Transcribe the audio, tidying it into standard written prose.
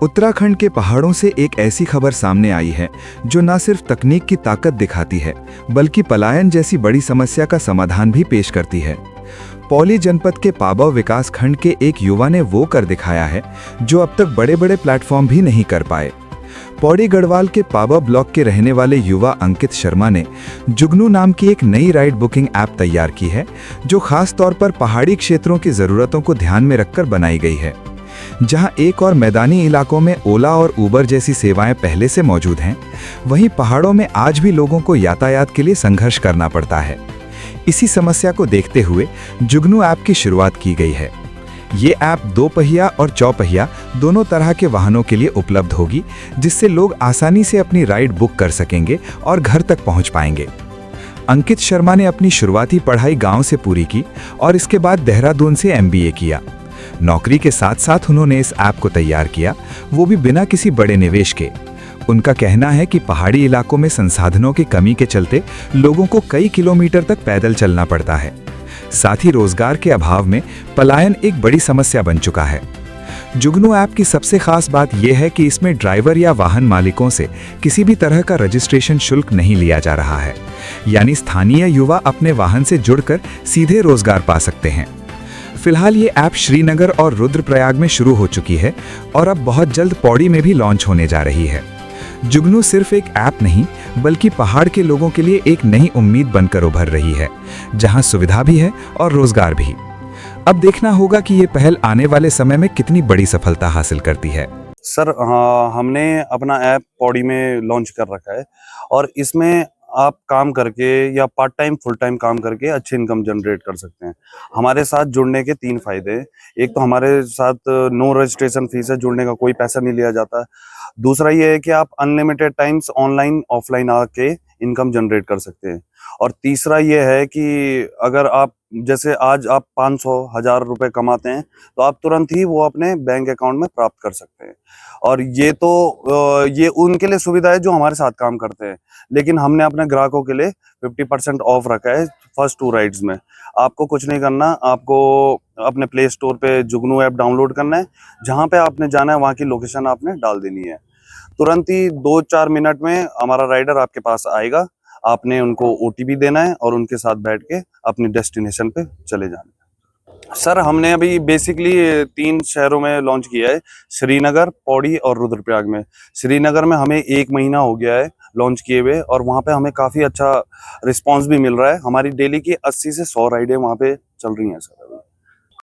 उत्तराखंड के पहाड़ों से एक ऐसी खबर सामने आई है जो न सिर्फ तकनीक की ताकत दिखाती है बल्कि पलायन जैसी बड़ी समस्या का समाधान भी पेश करती है। पौली जनपद के पाबौ विकास खंड के एक युवा ने वो कर दिखाया है जो अब तक बड़े बड़े प्लेटफॉर्म भी नहीं कर पाए। पौड़ी गढ़वाल के पाबौ ब्लॉक के रहने वाले युवा अंकित शर्मा ने जुगनू नाम की एक नई राइड बुकिंग ऐप तैयार की है जो खास तौर पर पहाड़ी क्षेत्रों की ज़रूरतों को ध्यान में रखकर बनाई गई है। जहां एक और मैदानी इलाकों में ओला और उबर जैसी सेवाएं पहले से मौजूद हैं, वहीं पहाड़ों में आज भी लोगों को यातायात के लिए संघर्ष करना पड़ता है। इसी समस्या को देखते हुए जुगनू ऐप की शुरुआत की गई है। ये ऐप 2 पहिया और चौपहिया दोनों तरह के वाहनों के लिए उपलब्ध होगी, जिससे लोग आसानी से अपनी राइड बुक कर सकेंगे और घर तक पहुंच पाएंगे। अंकित शर्मा ने अपनी शुरुआती पढ़ाई गांव से पूरी की और इसके बाद देहरादून से MBA किया। नौकरी के साथ साथ उन्होंने इस ऐप को तैयार किया, वो भी बिना किसी बड़े निवेश के। उनका कहना है कि पहाड़ी इलाकों में संसाधनों की कमी के चलते लोगों को कई किलोमीटर तक पैदल चलना पड़ता है। साथ ही रोजगार के अभाव में पलायन एक बड़ी समस्या बन चुका है। जुगनू ऐप की सबसे खास बात यह है कि इसमें ड्राइवर या वाहन मालिकों से किसी भी तरह का रजिस्ट्रेशन शुल्क नहीं लिया जा रहा है, यानी स्थानीय युवा अपने वाहन से जुड़कर सीधे रोजगार पा सकते हैं। फिलहाल ये ऐप श्रीनगर और रुद्रप्रयाग में शुरू हो चुकी है और अब बहुत जल्द पौड़ी में भी लॉन्च होने जा रही है। जुगनू सिर्फ एक ऐप नहीं बल्कि पहाड़ के लोगों के लिए एक नई उम्मीद बनकर उभर रही है, जहां सुविधा भी है और रोजगार भी। अब देखना होगा कि ये पहल आने वाले समय में कितनी बड़ी सफलता हासिल करती है। सर हाँ, हमने अपना ऐप पौड़ी में लॉन्च कर रखा है और इसमें आप काम करके या पार्ट टाइम फुल टाइम काम करके अच्छी इनकम जनरेट कर सकते हैं। हमारे साथ जुड़ने के 3 फायदे हैं। एक तो हमारे साथ नो रजिस्ट्रेशन फीस है, जुड़ने का कोई पैसा नहीं लिया जाता। दूसरा ये है कि आप अनलिमिटेड टाइम्स ऑनलाइन ऑफलाइन आके इनकम जनरेट कर सकते हैं। और तीसरा ये है कि अगर आप जैसे आज आप 500-1000 रुपए कमाते हैं तो आप तुरंत ही वो अपने बैंक अकाउंट में प्राप्त कर सकते हैं। और ये उनके लिए सुविधा है जो हमारे साथ काम करते हैं, लेकिन हमने अपने ग्राहकों के लिए 50% ऑफ रखा है फर्स्ट 2 राइड्स में। आपको कुछ नहीं करना, आपको अपने प्ले स्टोर पे जुगनू ऐप डाउनलोड करना है। जहाँ पे आपने जाना है वहाँ की लोकेशन आपने डाल देनी है। तुरंत ही 2-4 मिनट में हमारा राइडर आपके पास आएगा। आपने उनको OTP देना है और उनके साथ बैठ के अपनी डेस्टिनेशन पे चले जाना है। सर हमने अभी बेसिकली 3 शहरों में लॉन्च किया है, श्रीनगर, पौड़ी और रुद्रप्रयाग में। श्रीनगर में हमें 1 महीना हो गया है लॉन्च किए हुए और वहाँ पे हमें काफ़ी अच्छा रिस्पांस भी मिल रहा है। हमारी डेली की 80 से 100 राइडें वहाँ पे चल रही हैं सर।